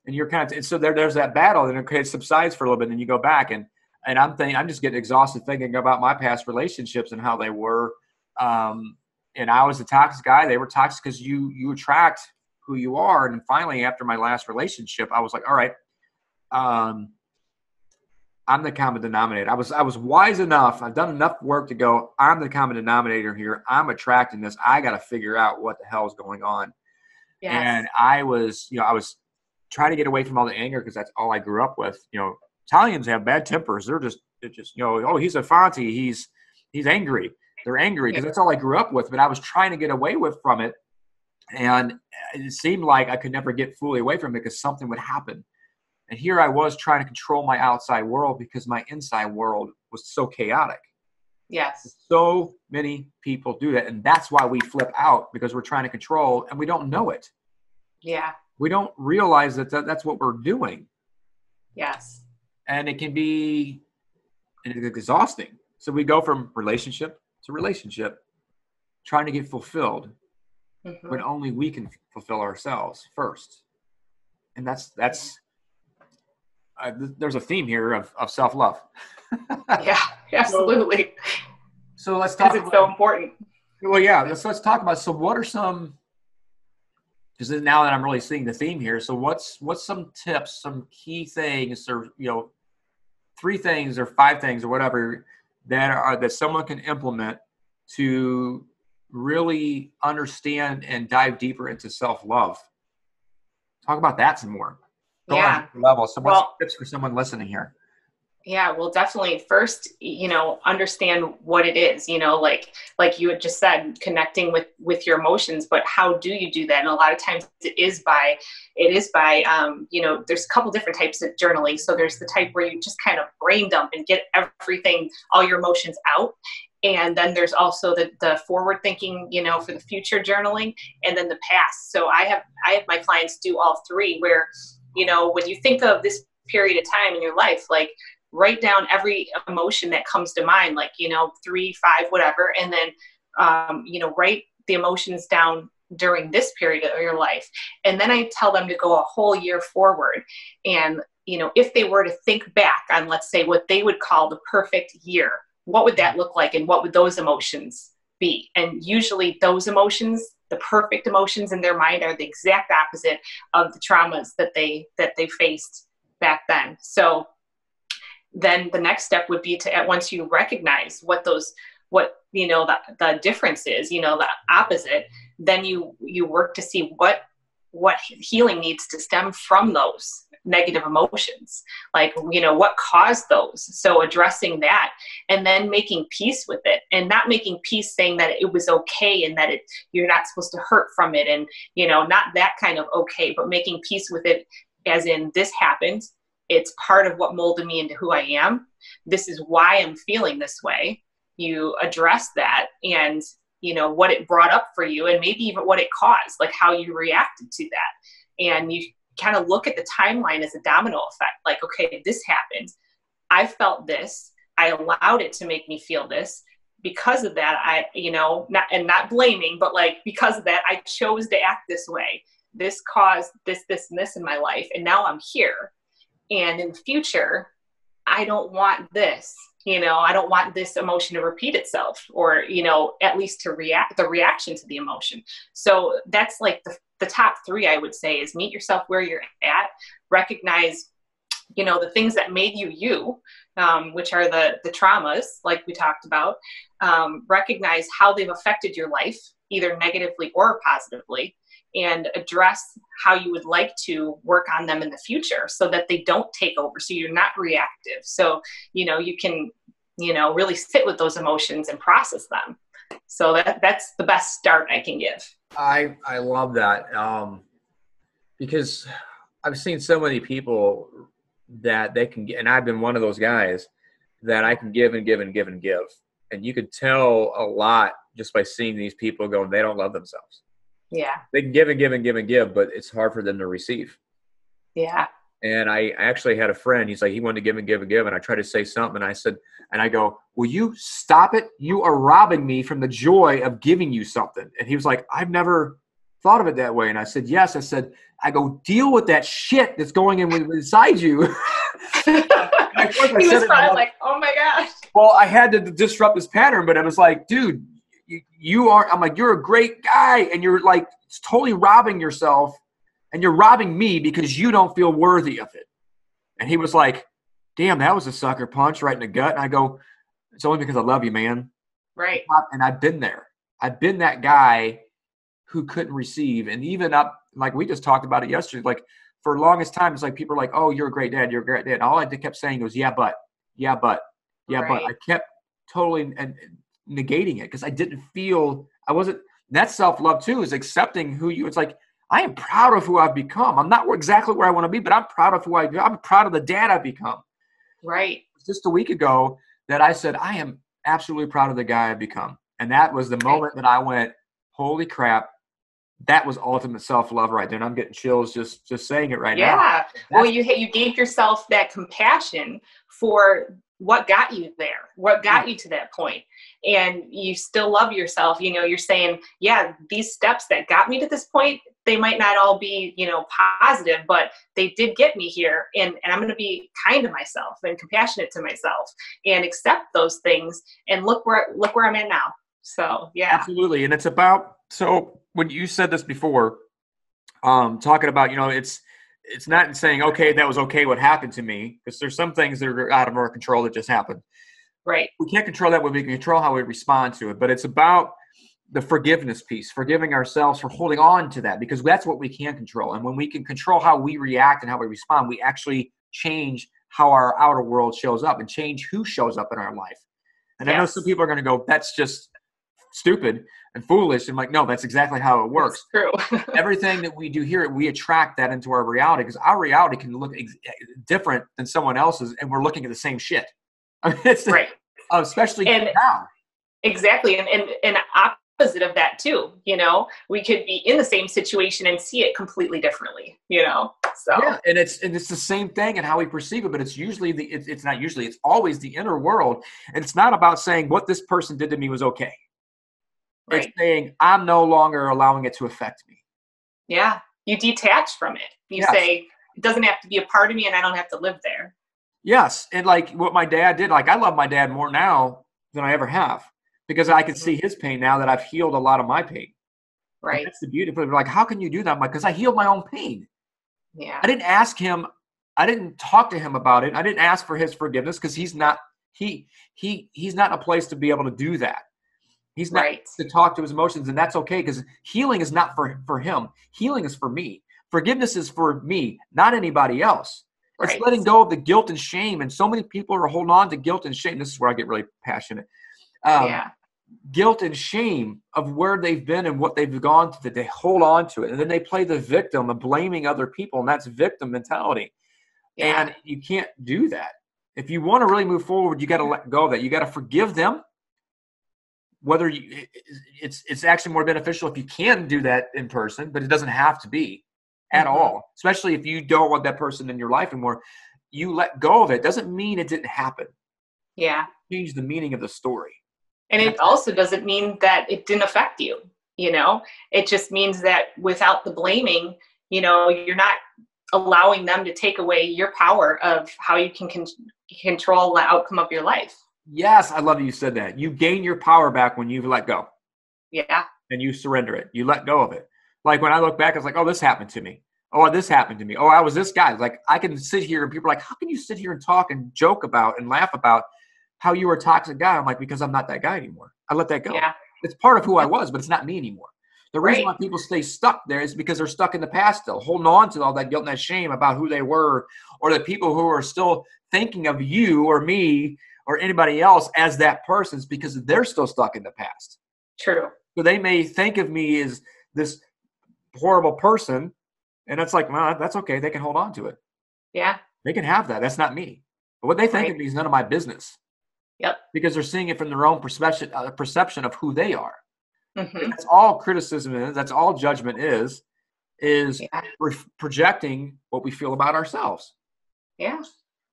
And you're and so there's that battle, and it subsides for a little bit, and you go back, and I'm just getting exhausted thinking about my past relationships and how they were. And I was a toxic guy. They were toxic because you attract who you are. And finally, after my last relationship, I was like, all right, I'm the common denominator. I was wise enough. I've done enough work to go, I'm the common denominator here. I'm attracting this. I got to figure out what the hell is going on. Yes. And I was trying to get away from all the anger, because that's all I grew up with. Italians have bad tempers. They're just oh, he's a Fonte. He's angry. They're angry because that's all I grew up with. But I was trying to get away from it. And it seemed like I could never get fully away from it, because something would happen. And here I was trying to control my outside world, because my inside world was so chaotic. Yes. So many people do that. And that's why we flip out, because we're trying to control and we don't know it. Yeah. We don't realize that that's what we're doing. Yes. And it can be exhausting. So we go from relationship to relationship, trying to get fulfilled, when only we can fulfill ourselves first. And that's there's a theme here of self-love. Yeah, absolutely. So let's talk. Because it's so important. Well, yeah. Let's talk about. So what are some? Because now that I'm really seeing the theme here, so what's some tips, some key things, or 3 things or 5 things or whatever that someone can implement to really understand and dive deeper into self-love? Talk about that some more. Go on level. So what's tips for someone listening here? Yeah, well, definitely first, understand what it is, like you had just said, connecting with your emotions, but how do you do that? And a lot of times it is by, there's a couple different types of journaling. So there's the type where you just kind of brain dump and get everything, all your emotions out. And then there's also the forward thinking, for the future journaling, and then the past. So I have my clients do all 3, where, when you think of this period of time in your life, like, write down every emotion that comes to mind, like, 3, 5, whatever. And then, write the emotions down during this period of your life. And then I tell them to go a whole year forward. And, if they were to think back on, let's say, what they would call the perfect year, what would that look like? And what would those emotions be? And usually those emotions, the perfect emotions in their mind, are the exact opposite of the traumas that they faced back then. So then the next step would be to, once you recognize the difference is, the opposite, then you work to see what healing needs to stem from those, negative emotions, like, what caused those? So addressing that, and then making peace with it, and not making peace saying that it was okay and that you're not supposed to hurt from it. And, not that kind of okay, but making peace with it as in, this happened. It's part of what molded me into who I am. This is why I'm feeling this way. You address that and, what it brought up for you, and maybe even what it caused, like how you reacted to that. And you kind of look at the timeline as a domino effect. Like, okay, this happened. I felt this. I allowed it to make me feel this. Because of that, not blaming, but like, because of that, I chose to act this way. This caused this, and this in my life. And now I'm here. And in the future, I don't want this. I don't want this emotion to repeat itself, or, at least the reaction to the emotion. So that's like the top three, I would say, is meet yourself where you're at, recognize, the things that made you, which are the traumas, like we talked about, recognize how they've affected your life, either negatively or positively, and address how you would like to work on them in the future so that they don't take over. So you're not reactive. So, you can, really sit with those emotions and process them. So that's the best start I can give. I love that. Because I've seen so many people that they can get, and I've been one of those guys that I can give and give and give and give. And you could tell a lot just by seeing these people go, they don't love themselves. Yeah. They can give and give and give and give, but it's hard for them to receive. Yeah. And I actually had a friend, he's like, he wanted to give and give and give. And I tried to say something, and I go, will you stop it? You are robbing me from the joy of giving you something. And he was like, I've never thought of it that way. And I said, yes. I go, deal with that shit that's going inside you. He was probably like, oh my gosh. Well, I had to disrupt this pattern, but I was like, dude, I'm like, you're a great guy. And you're like, it's totally robbing yourself. And you're robbing me because you don't feel worthy of it. And he was like, damn, that was a sucker punch right in the gut. And I go, it's only because I love you, man. Right. And I've been there. I've been that guy who couldn't receive. And even up, like we just talked about it yesterday, like for the longest time, it's like people are like, oh, you're a great dad. You're a great dad. And all I kept saying was, yeah, but. I kept totally negating it because I didn't feel, that self-love too is accepting who you, it's like, I am proud of who I've become. I'm not exactly where I want to be, but I'm proud of I'm proud of the dad I've become. Right. Just a week ago that I said, I am absolutely proud of the guy I've become. And that was the moment that I went, holy crap, that was ultimate self-love right there. And I'm getting chills just saying it right now. Yeah. Well, you gave yourself that compassion for what got you there, what got you to that point. And you still love yourself. You're saying, yeah, these steps that got me to this point, they might not all be, positive, but they did get me here. And I'm going to be kind to myself and compassionate to myself and accept those things. And look where I'm at now. So, yeah. Absolutely. And it's about, so when you said this before, talking about, it's not saying, okay, that was okay what happened to me, because there's some things that are out of our control that just happened. Right. We can't control that, but we can control how we respond to it. But it's about the forgiveness piece, forgiving ourselves for holding on to that, because that's what we can control. And when we can control how we react and how we respond, we actually change how our outer world shows up and change who shows up in our life. And I know some people are going to go, that's just stupid and foolish. And like, no, that's exactly how it works. It's true. Everything that we do here, we attract that into our reality, because our reality can look different than someone else's, and we're looking at the same shit. I mean, it's right. Especially now. Exactly. And opposite of that too, we could be in the same situation and see it completely differently, so. Yeah. And it's the same thing in how we perceive it, but it's usually it's always the inner world. And it's not about saying what this person did to me was okay. Right. It's saying, I'm no longer allowing it to affect me. Yeah. You detach from it. You say, it doesn't have to be a part of me and I don't have to live there. Yes. And like what my dad did, like I love my dad more now than I ever have, because I can see his pain now that I've healed a lot of my pain. Right. And that's the beauty. People are like, how can you do that? I'm like, because I healed my own pain. Yeah. I didn't ask him. I didn't talk to him about it. I didn't ask for his forgiveness, because he's not in a place to be able to do that. He's not to talk to his emotions, and that's okay, because healing is not for him. Healing is for me. Forgiveness is for me, not anybody else. It's Right. letting go of the guilt and shame. And so many people are holding on to guilt and shame. This is where I get really passionate. Yeah. Guilt and shame of where they've been and what they've gone through, that they hold on to it. And then they play the victim of blaming other people. And that's victim mentality. Yeah. And you can't do that. If you want to really move forward, you got to let go of that. You got to forgive them. Whether it's actually more beneficial if you can do that in person, but it doesn't have to be at all. Especially if you don't want that person in your life anymore. You let go of it. Doesn't mean it didn't happen. Yeah. Change the meaning of the story. And it also doesn't mean that it didn't affect you. It just means that without the blaming, you're not allowing them to take away your power of how you can control the outcome of your life. Yes, I love that you said that. You gain your power back when you let go. Yeah. And you surrender it. You let go of it. Like when I look back, I was like, oh, this happened to me. Oh, this happened to me. Oh, I was this guy. Like I can sit here and people are like, how can you sit here and talk and joke about and laugh about how you were a toxic guy? I'm like, because I'm not that guy anymore. I let that go. Yeah. It's part of who I was, but it's not me anymore. The reason Right. why people stay stuck there is because they're stuck in the past still, holding on to all that guilt and that shame about who they were, or the people who are still thinking of you or me or anybody else as that person's because they're still stuck in the past. True. So they may think of me as this horrible person, and it's like, well, that's okay. They can hold on to it. Yeah. They can have that. That's not me. But what they think of me is none of my business. Yep. Because they're seeing it from their own perception of who they are. Mm-hmm. That's all criticism is. That's all judgment is projecting what we feel about ourselves. Yeah.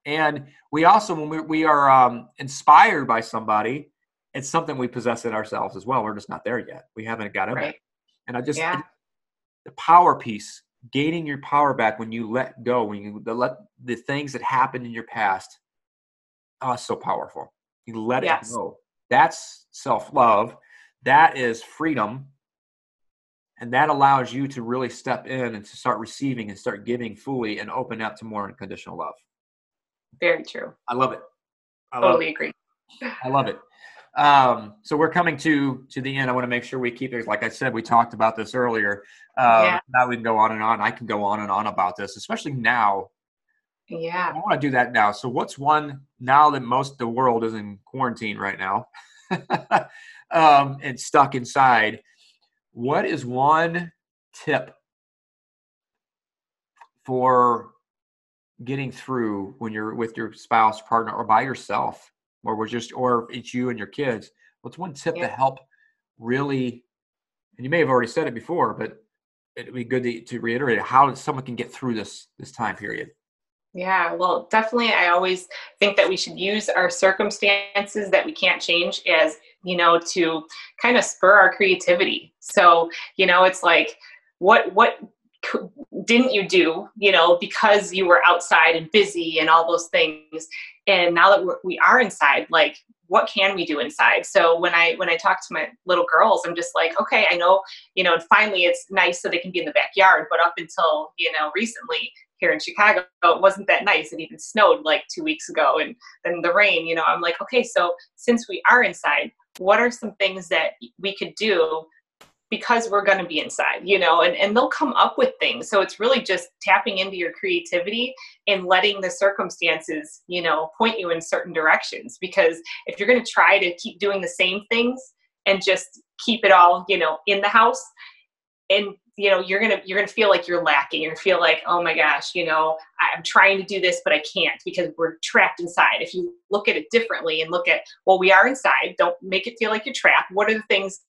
And we also, when we are inspired by somebody, it's something we possess in ourselves as well. We're just not there yet. We haven't got in there. And the power piece, gaining your power back when you let go, when you let the things that happened in your past, it's so powerful. You let it go. That's self-love. That is freedom. And that allows you to really step in and to start receiving and start giving fully and open up to more unconditional love. Very true. I love it. Totally agree. I love it. So we're coming to the end. I want to make sure we keep it. Like I said, we talked about this earlier. Now we can go on and on. I can go on and on about this, especially now. Yeah. I want to do that now. So what's one, now that most of the world is in quarantine right now and stuck inside, what is one tip for getting through when you're with your spouse, partner, or by yourself, or it's you and your kids? What's one tip to help really, and you may have already said it before, but it'd be good to reiterate how someone can get through this time period? Yeah, well, definitely. I always think that we should use our circumstances that we can't change as, to kind of spur our creativity. So, it's like, what didn't you do, because you were outside and busy and all those things. And now that we are inside, like, what can we do inside? So when I talk to my little girls, I'm just like, okay, I know, and finally it's nice so they can be in the backyard. But up until, recently here in Chicago, it wasn't that nice. It even snowed like 2 weeks ago. And then the rain, I'm like, okay, so since we are inside, what are some things that we could do because we're going to be inside, and they'll come up with things. So it's really just tapping into your creativity and letting the circumstances, point you in certain directions. Because if you're going to try to keep doing the same things and just keep it all, in the house, and, you're going to feel like you're lacking. You're going to feel like, oh my gosh, I'm trying to do this, but I can't because we're trapped inside. If you look at it differently and look at, well, we are inside, don't make it feel like you're trapped. What are the things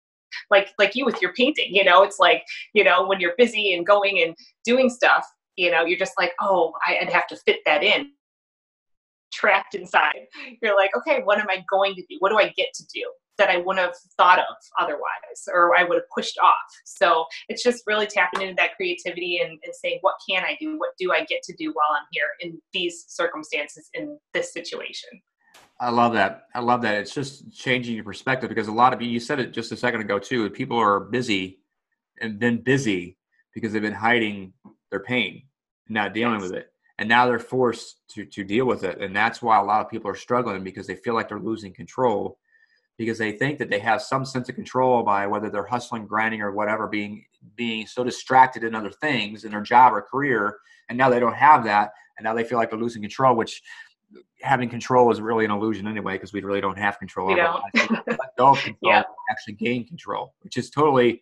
like you with your painting, it's like, when you're busy and going and doing stuff, you're just like, oh, I'd have to fit that in. Trapped inside. You're like, okay, what am I going to do? What do I get to do that I wouldn't have thought of otherwise, or I would have pushed off? So it's just really tapping into that creativity and saying, what can I do? What do I get to do while I'm here in these circumstances, in this situation? I love that. It's just changing your perspective, because a lot of you said it just a second ago too, people are busy and been busy because they've been hiding their pain, not dealing with it. And now they're forced to deal with it. And that's why a lot of people are struggling, because they feel like they're losing control because they think that they have some sense of control by whether they're hustling, grinding, or whatever, being so distracted in other things in their job or career. And now they don't have that. And now they feel like they're losing control, which having control is really an illusion anyway, because we really don't have control. We don't. Let go of control, Yeah. actually gain control, which is totally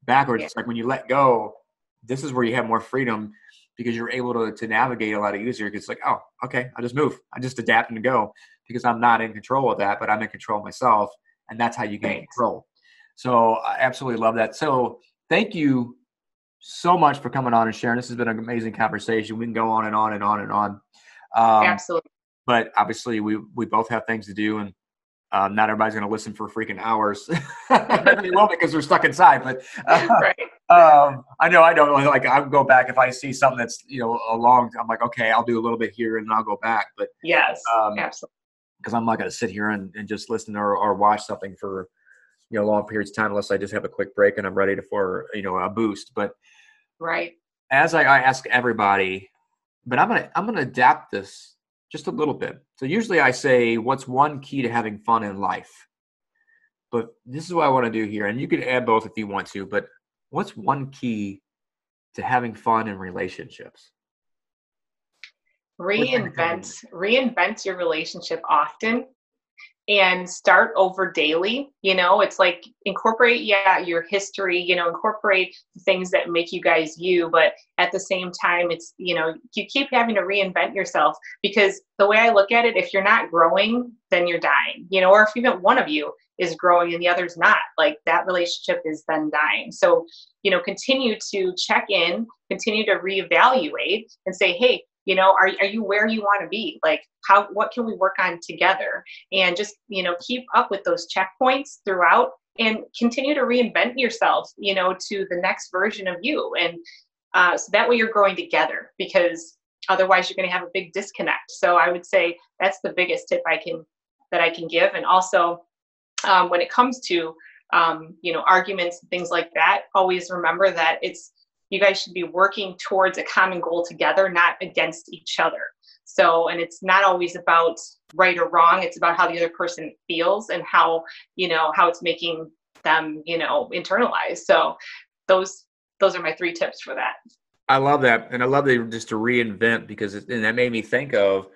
backwards. Yeah. It's like when you let go, this is where you have more freedom, because you're able to navigate a lot easier. Because it's like, oh, okay, I just move. I just adapt and go, because I'm not in control of that, but I'm in control of myself. And that's how you gain control. So I absolutely love that. So thank you so much for coming on and sharing. This has been an amazing conversation. We can go on and on and on and on. Absolutely. But obviously we both have things to do, and not everybody's going to listen for freaking hours. Maybe they will, because they're stuck inside. But Right. I know I don't like. I'll go back if I see something that's a long. I'm like, okay, I'll do a little bit here and then I'll go back. But Yes, absolutely. Because I'm not going to sit here and just listen or watch something for long periods of time, unless I just have a quick break and I'm ready for a boost. But Right. as I ask everybody, but I'm gonna adapt this just a little bit. So usually I say, what's one key to having fun in life? But this is what I want to do here, and you can add both if you want to. But what's one key to having fun in relationships? Reinvent your relationship often, and start over daily. It's like incorporate, your history, incorporate the things that make you guys you, but at the same time, it's, you keep having to reinvent yourself, because the way I look at it, if you're not growing, then you're dying, or if even one of you is growing and the other's not, like that relationship is then dying. So, continue to check in, continue to reevaluate and say, hey, are you where you want to be? Like what can we work on together? And just, keep up with those checkpoints throughout, and continue to reinvent yourself, to the next version of you. And so that way you're growing together, because otherwise you're going to have a big disconnect. So I would say that's the biggest tip I can give. And also when it comes to, arguments and things like that, always remember that you guys should be working towards a common goal together, not against each other. So, and it's not always about right or wrong. It's about how the other person feels and how it's making them, internalize. So those are my 3 tips for that. I love that. And I love that just to reinvent, because and that made me think of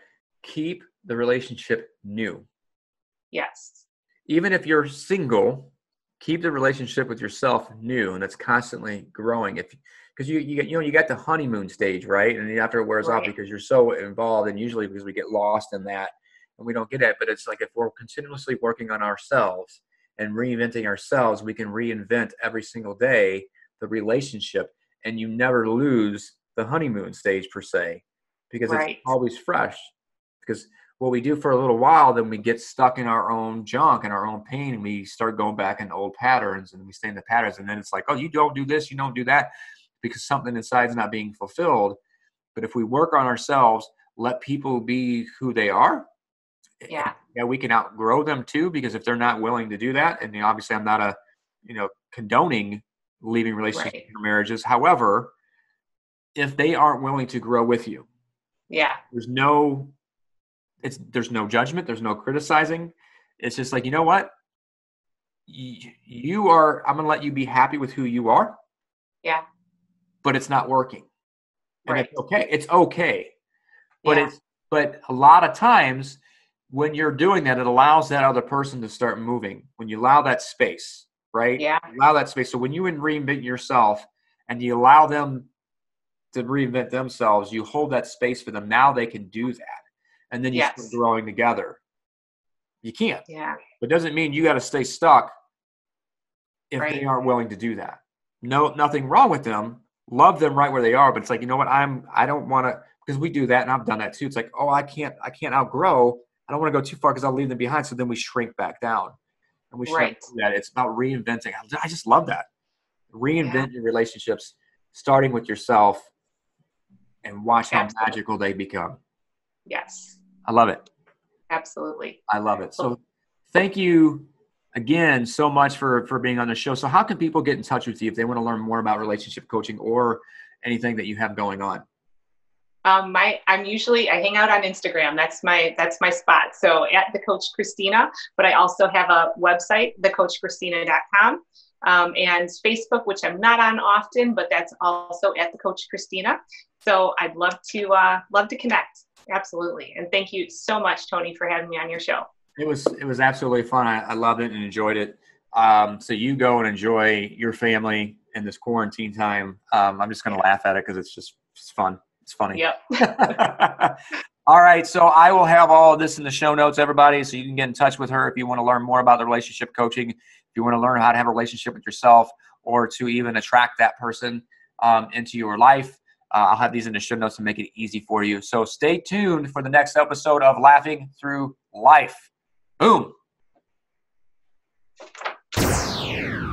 keep the relationship new. Yes. Even if you're single, keep the relationship with yourself new, and it's constantly growing. Because you got the honeymoon stage, right? And after it wears off, because you're so involved, and usually because we get lost in that and we don't get it. But it's like, if we're continuously working on ourselves and reinventing ourselves, we can reinvent every single day the relationship, and you never lose the honeymoon stage per se, because it's always fresh. Because what we do for a little while, then we get stuck in our own junk and our own pain, and we start going back into old patterns, and we stay in the patterns. And then it's like, oh, you don't do this, you don't do that, because something inside is not being fulfilled. But if we work on ourselves, let people be who they are, we can outgrow them too, because if they're not willing to do that, and obviously I'm not condoning leaving relationships or marriages. However, if they aren't willing to grow with you, there's no judgment, there's no criticizing. It's just like, you know what? I'm going to let you be happy with who you are. Yeah. But it's not working. And it's okay. It's okay. But a lot of times when you're doing that, it allows that other person to start moving. When you allow that space, right? Yeah. Allow that space. So when you reinvent yourself and you allow them to reinvent themselves, you hold that space for them. Now they can do that. And then you start growing together. You can't. Yeah. But it doesn't mean you got to stay stuck if they aren't willing to do that. No, nothing wrong with them. Love them right where they are. But it's like, you know what? I don't want to, because we do that, and I've done that too. It's like, oh, I can't outgrow. I don't want to go too far because I'll leave them behind. So then we shrink back down. And we shouldn't do that. It's about reinventing. I just love that. Reinvent your relationships, starting with yourself, and watch how magical they become. Yes. I love it. Absolutely. I love it. So thank you again so much for being on the show. So how can people get in touch with you if they want to learn more about relationship coaching or anything that you have going on? I hang out on Instagram. That's my spot. So at the Coach Cristina, but I also have a website, thecoachcristina.com, and Facebook, which I'm not on often, but that's also at the Coach Cristina. So I'd love to connect. Absolutely. And thank you so much, Tony, for having me on your show. It was absolutely fun. I loved it and enjoyed it. So you go and enjoy your family in this quarantine time. I'm just going to laugh at it because it's fun. It's funny. Yep. All right. So I will have all of this in the show notes, everybody. So you can get in touch with her if you want to learn more about the relationship coaching, if you want to learn how to have a relationship with yourself, or to even attract that person into your life. I'll have these in the show notes to make it easy for you. So stay tuned for the next episode of Laughing Through Life. Boom.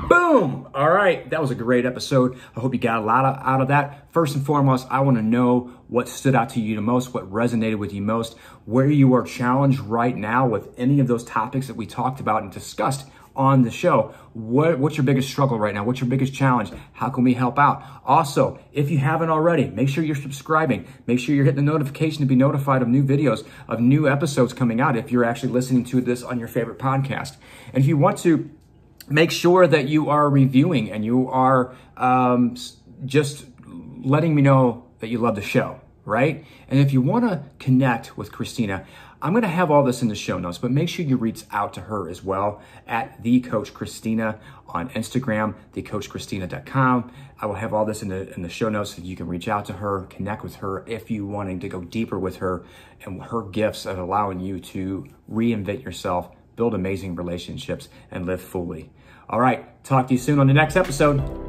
Boom. All right. That was a great episode. I hope you got a lot out of that. First and foremost, I want to know what stood out to you the most, what resonated with you most, where you are challenged right now with any of those topics that we talked about and discussed on the show. What's your biggest struggle right now? What's your biggest challenge? How can we help out? Also, if you haven't already, make sure you're subscribing. Make sure you're hitting the notification to be notified of new videos, of new episodes coming out if you're actually listening to this on your favorite podcast. And if you want to, make sure that you are reviewing and you are just letting me know that you love the show, right? And if you want to connect with Cristina, I'm going to have all this in the show notes, but make sure you reach out to her as well at The Coach Cristina on Instagram, thecoachcristina.com. I will have all this in the show notes so you can reach out to her, connect with her if you wanting to go deeper with her and her gifts of allowing you to reinvent yourself, build amazing relationships, and live fully. All right, talk to you soon on the next episode.